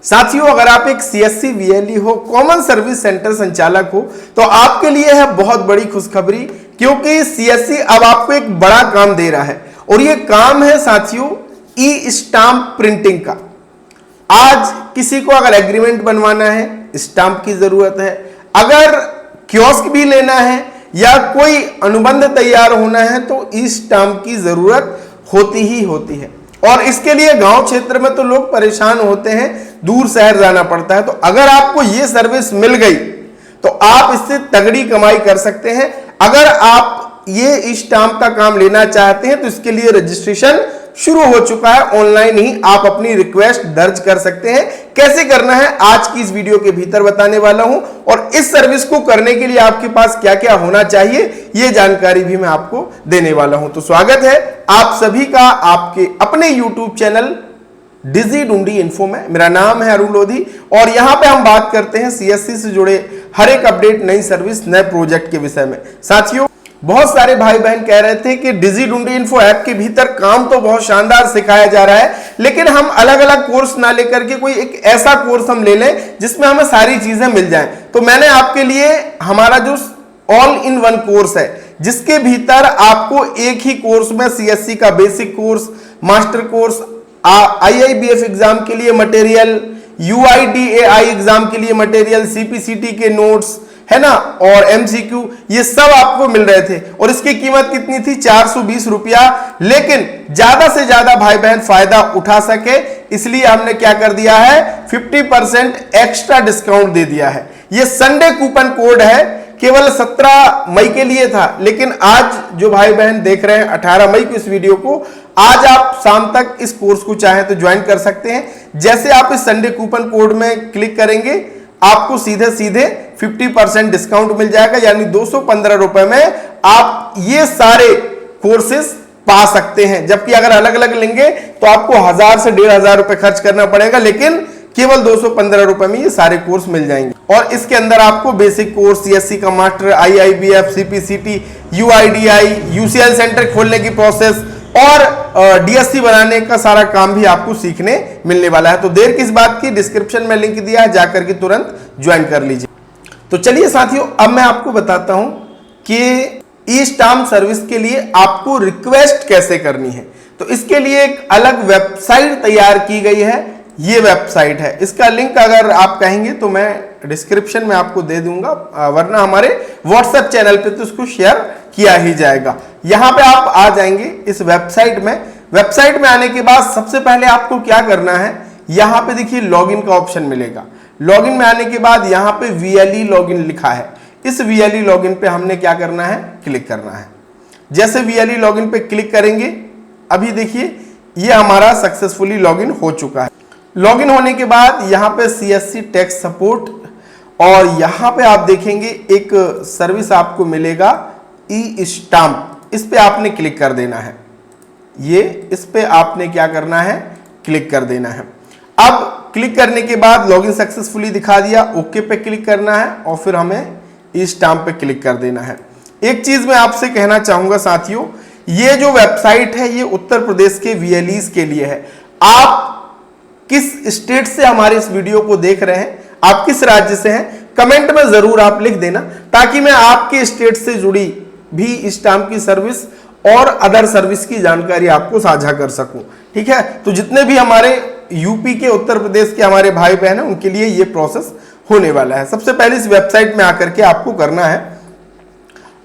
साथियों, अगर आप एक सीएससी वीएलई हो, कॉमन सर्विस सेंटर संचालक हो, तो आपके लिए है बहुत बड़ी खुशखबरी, क्योंकि सीएससी अब आपको एक बड़ा काम दे रहा है और ये काम है साथियों ई स्टाम्प प्रिंटिंग का। आज किसी को अगर एग्रीमेंट बनवाना है, स्टाम्प की जरूरत है, अगर कियोस्क भी लेना है या कोई अनुबंध तैयार होना है तो ई स्टाम्प की जरूरत होती ही होती है। और इसके लिए गांव क्षेत्र में तो लोग परेशान होते हैं, दूर शहर जाना पड़ता है। तो अगर आपको ये सर्विस मिल गई तो आप इससे तगड़ी कमाई कर सकते हैं। अगर आप ये स्टाम्प का काम लेना चाहते हैं तो इसके लिए रजिस्ट्रेशन शुरू हो चुका है। ऑनलाइन ही आप अपनी रिक्वेस्ट दर्ज कर सकते हैं। कैसे करना है आज की इस वीडियो के भीतर बताने वाला हूं, और इस सर्विस को करने के लिए आपके पास क्या क्या होना चाहिए ये जानकारी भी मैं आपको देने वाला हूं। तो स्वागत है आप सभी का आपके अपने YouTube चैनल डिजी ढूंढी इन्फो में। मेरा नाम है अरुण लोधी और यहां पे हम बात करते हैं सीएससी से जुड़े हर एक अपडेट, नई सर्विस, नए प्रोजेक्ट के विषय में। साथियों, बहुत सारे भाई बहन कह रहे थे कि डिजी ढूंढी इन्फो ऐप के भीतर काम तो बहुत शानदार सिखाया जा रहा है, लेकिन हम अलग अलग कोर्स ना लेकर के कोई एक ऐसा कोर्स हम ले लें जिसमें हमें सारी चीजें मिल जाएं। तो मैंने आपके लिए हमारा जो ऑल इन वन कोर्स है, जिसके भीतर आपको एक ही कोर्स में सीएससी का basic course, master course, IIBF exam के लिए मटेरियल, यूआईडीएआई एग्जाम के लिए मटेरियल, सीपीसीटी के नोट्स है ना, और एमसीक्यू, ये सब आपको मिल रहे थे। और इसकी कीमत कितनी थी? 420 रुपया। लेकिन ज्यादा से ज्यादा भाई बहन फायदा उठा सके इसलिए हमने क्या कर दिया है, 50% एक्स्ट्रा डिस्काउंट दे दिया है। ये संडे कूपन कोड है, केवल 17 मई के लिए था, लेकिन आज जो भाई बहन देख रहे हैं 18 मई को इस वीडियो को, आज आप शाम तक इस कोर्स को चाहें तो ज्वाइन कर सकते हैं। जैसे आप इस संडे कूपन कोड में क्लिक करेंगे आपको सीधे सीधे 50% डिस्काउंट मिल जाएगा, यानी 215 रुपए में आप ये सारे कोर्सेस पा सकते हैं। जबकि अगर अलग अलग लेंगे तो आपको 1000 से 1500 रुपए खर्च करना पड़ेगा, लेकिन केवल 215 रुपए में ये सारे कोर्स मिल जाएंगे। और इसके अंदर आपको बेसिक कोर्स, सीएससी का master, IIBF, CPCT, UIDAI, UCL centre खोलने की प्रोसेस और डीएससी बनाने का सारा काम भी आपको सीखने मिलने वाला है। तो देर किस बात की, डिस्क्रिप्शन में लिंक दिया है, जाकर के तुरंत ज्वाइन कर लीजिए। तो चलिए साथियों, अब मैं आपको बताता हूं कि ई स्टाम्प सर्विस के लिए आपको रिक्वेस्ट कैसे करनी है। तो इसके लिए एक अलग वेबसाइट तैयार की गई है। ये वेबसाइट है, इसका लिंक अगर आप कहेंगे तो मैं डिस्क्रिप्शन में आपको दे दूंगा, वरना हमारे व्हाट्सएप चैनल पे तो उसको शेयर किया ही जाएगा। यहां पे आप आ जाएंगे इस वेबसाइट में। वेबसाइट में आने के बाद सबसे पहले आपको क्या करना है, यहां पे देखिए लॉगिन का ऑप्शन मिलेगा। लॉगिन में आने के बाद यहां पे वीएलई लॉगिन लिखा है, इस वीएलई लॉगिन पे हमने क्या करना है, क्लिक करना है। जैसे वीएलई लॉगिन पे क्लिक करेंगे, अभी देखिए ये हमारा सक्सेसफुली लॉगिन हो चुका है। लॉगिन होने के बाद यहां पे सीएससी टैक्स सपोर्ट, और यहां पे आप देखेंगे एक सर्विस आपको मिलेगा ई स्टाम्प, इस पे आपने क्लिक कर देना है। ये इस पे आपने क्या करना है, क्लिक कर देना है। अब क्लिक करने के बाद लॉगिन सक्सेसफुली दिखा दिया, ओके पे क्लिक करना है और फिर हमें ई स्टाम्प पे क्लिक कर देना है। एक चीज मैं आपसे कहना चाहूंगा साथियों, ये जो वेबसाइट है ये उत्तर प्रदेश के वीएलईज के लिए है। आप किस स्टेट से हमारे इस वीडियो को देख रहे हैं, आप किस राज्य से हैं, कमेंट में जरूर आप लिख देना, ताकि मैं आपके स्टेट से जुड़ी भी स्टाम्प की सर्विस और अदर सर्विस की जानकारी आपको साझा कर सकूं। ठीक है, तो जितने भी हमारे यूपी के, उत्तर प्रदेश के हमारे भाई बहन हैं, उनके लिए ये प्रोसेस होने वाला है। सबसे पहले इस वेबसाइट में आकर के आपको करना है,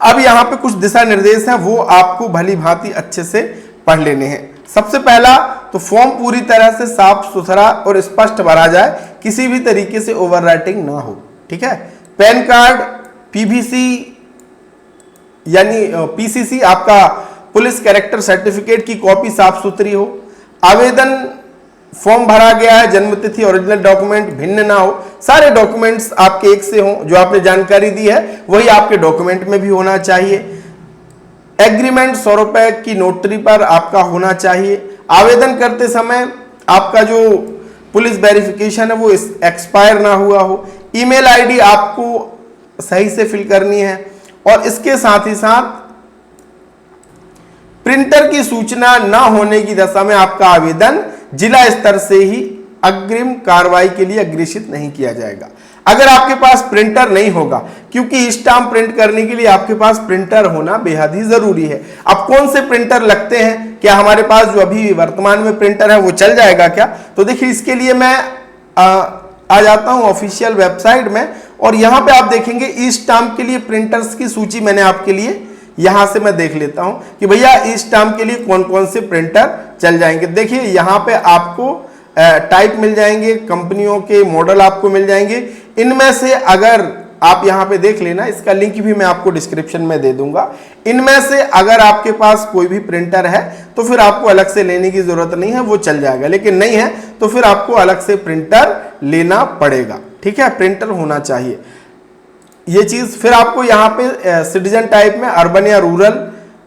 अब यहां पे कुछ दिशा निर्देश हैं, वो आपको भली भांति अच्छे से पढ़ लेने हैं। सबसे पहला तो फॉर्म पूरी तरह से साफ सुथरा और स्पष्ट भरा जाए, किसी भी तरीके से ओवरराइटिंग ना हो। ठीक है, पैन कार्ड, पीवीसी यानी पीसीसी, आपका पुलिस कैरेक्टर सर्टिफिकेट की कॉपी साफ सुथरी हो। आवेदन फॉर्म भरा गया है, जन्मतिथि, ओरिजिनल डॉक्यूमेंट भिन्न ना हो। सारे डॉक्यूमेंट्स आपके एक से हों, जो आपने जानकारी दी है वही आपके डॉक्यूमेंट में भी होना चाहिए। एग्रीमेंट 100 रुपए की नोटरी पर आपका होना चाहिए। आवेदन करते समय आपका जो पुलिस वेरिफिकेशन है वो एक्सपायर ना हुआ हो। ईमेल आईडी आपको सही से फिल करनी है, और इसके साथ ही साथ प्रिंटर की सूचना ना होने की दशा में आपका आवेदन जिला स्तर से ही अग्रिम कार्रवाई के लिए अग्रेसित नहीं किया जाएगा। अगर आपके पास प्रिंटर नहीं होगा, क्योंकि स्टाम्प प्रिंट करने के लिए आपके पास प्रिंटर होना बेहद ही जरूरी है। अब कौन से प्रिंटर लगते हैं, क्या हमारे पास जो अभी वर्तमान में प्रिंटर है वो चल जाएगा क्या? तो देखिए, इसके लिए मैं आ जाता हूं ऑफिशियल वेबसाइट में, और यहां पे आप देखेंगे ई स्टाम्प के लिए प्रिंटर्स की सूची मैंने आपके लिए यहां से मैं देख लेता हूं कि भैया ई स्टाम्प के लिए कौन कौन से प्रिंटर चल जाएंगे। देखिए, यहां पे आपको टाइप मिल जाएंगे, कंपनियों के मॉडल आपको मिल जाएंगे। इनमें से अगर आप यहां पे देख लेना, इसका लिंक भी मैं आपको डिस्क्रिप्शन में दे दूंगा। इनमें से अगर आपके पास कोई भी प्रिंटर है तो फिर आपको अलग से लेने की जरूरत नहीं है, वो चल जाएगा। लेकिन नहीं है तो फिर आपको अलग से प्रिंटर लेना पड़ेगा। ठीक है, प्रिंटर होना चाहिए ये चीज। फिर आपको यहाँ पे सिटीजन टाइप में अर्बन या रूरल,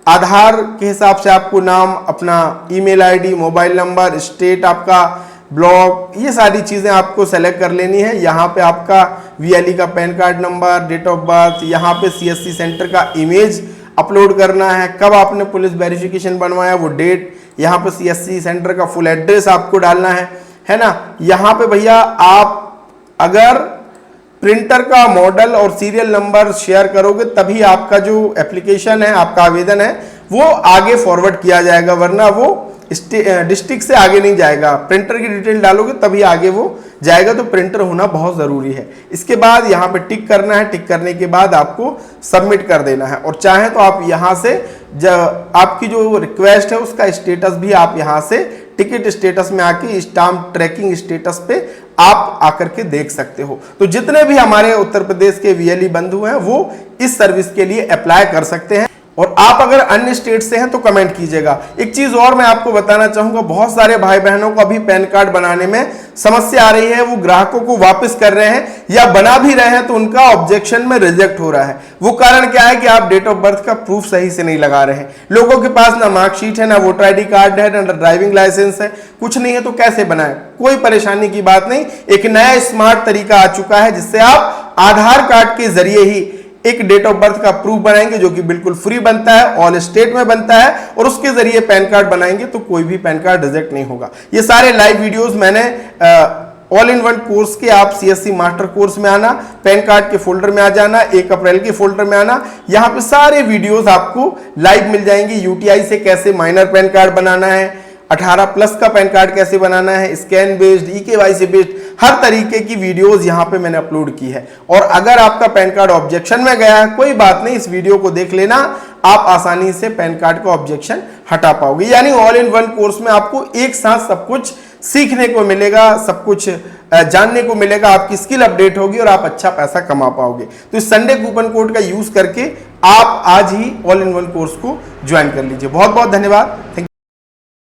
आधार के हिसाब से आपको नाम, अपना email ID, mobile number, state आपका, ब्लॉक, ये सारी चीजें आपको सेलेक्ट कर लेनी है। यहाँ पे आपका वीएलई का PAN card number, date of birth, यहाँ पे सीएससी सेंटर का इमेज अपलोड करना है, कब आपने पुलिस वेरिफिकेशन बनवाया वो डेट, यहाँ पे सीएससी सेंटर का फुल एड्रेस आपको डालना है ना। यहाँ पे भैया आप अगर प्रिंटर का मॉडल और सीरियल नंबर शेयर करोगे तभी आपका जो एप्लीकेशन है, आपका आवेदन है, वो आगे फॉरवर्ड किया जाएगा, वरना वो डिस्ट्रिक्ट से आगे नहीं जाएगा। प्रिंटर की डिटेल डालोगे तभी आगे वो जाएगा, तो प्रिंटर होना बहुत जरूरी है। इसके बाद यहाँ पे टिक करना है, टिक करने के बाद आपको सबमिट कर देना है, और चाहे तो आप यहाँ से आपकी जो रिक्वेस्ट है उसका स्टेटस भी आप यहाँ से टिकट स्टेटस में आके स्टाम्प ट्रैकिंग स्टेटस पे आप आकर के देख सकते हो। तो जितने भी हमारे उत्तर प्रदेश के वीएलई बंधु हैं वो इस सर्विस के लिए अप्लाई कर सकते हैं। और आप अगर अन्य स्टेट से हैं तो कमेंट कीजिएगा। एक चीज और मैं आपको बताना चाहूंगा, बहुत सारे भाई बहनों को अभी पैन कार्ड बनाने में समस्या आ रही है, वो ग्राहकों को वापस कर रहे हैं या बना भी रहे हैं तो उनका ऑब्जेक्शन में रिजेक्ट हो रहा है। वो कारण क्या है कि आप डेट ऑफ बर्थ का प्रूफ सही से नहीं लगा रहे हैं। लोगों के पास ना मार्कशीट है, ना वोटर आईडी कार्ड है, ना ड्राइविंग लाइसेंस है, कुछ नहीं है, तो कैसे बनाए? कोई परेशानी की बात नहीं, एक नया स्मार्ट तरीका आ चुका है जिससे आप आधार कार्ड के जरिए ही एक डेट ऑफ बर्थ का प्रूफ बनाएंगे, जो कि बिल्कुल फ्री बनता है, ऑल स्टेट में बनता है, और उसके जरिए पैन कार्ड बनाएंगे तो कोई भी पैन कार्ड रिजेक्ट नहीं होगा। ये सारे लाइव वीडियोस मैंने ऑल इन वन कोर्स के, आप सीएससी मास्टर कोर्स में आना, पैन कार्ड के फोल्डर में आ जाना, 1 अप्रैल के फोल्डर में आना, यहाँ पे सारे वीडियोस आपको लाइव मिल जाएंगे। यूटीआई से कैसे माइनर पैन कार्ड बनाना है, 18+ का पैन कार्ड कैसे बनाना है, स्कैन बेस्ड, ईकेवाईसी बेस्ड, हर तरीके की वीडियोस यहाँ पे मैंने अपलोड की है। और अगर आपका पैन कार्ड ऑब्जेक्शन में गया है, कोई बात नहीं, इस वीडियो को देख लेना, आप आसानी से पैन कार्ड का ऑब्जेक्शन हटा पाओगे। यानी ऑल इन वन कोर्स में आपको एक साथ सब कुछ सीखने को मिलेगा, सब कुछ जानने को मिलेगा, आपकी स्किल अपडेट होगी और आप अच्छा पैसा कमा पाओगे। तो इस संडे कूपन कोड का यूज करके आप आज ही ऑल इन वन कोर्स को ज्वाइन कर लीजिए। बहुत बहुत धन्यवाद।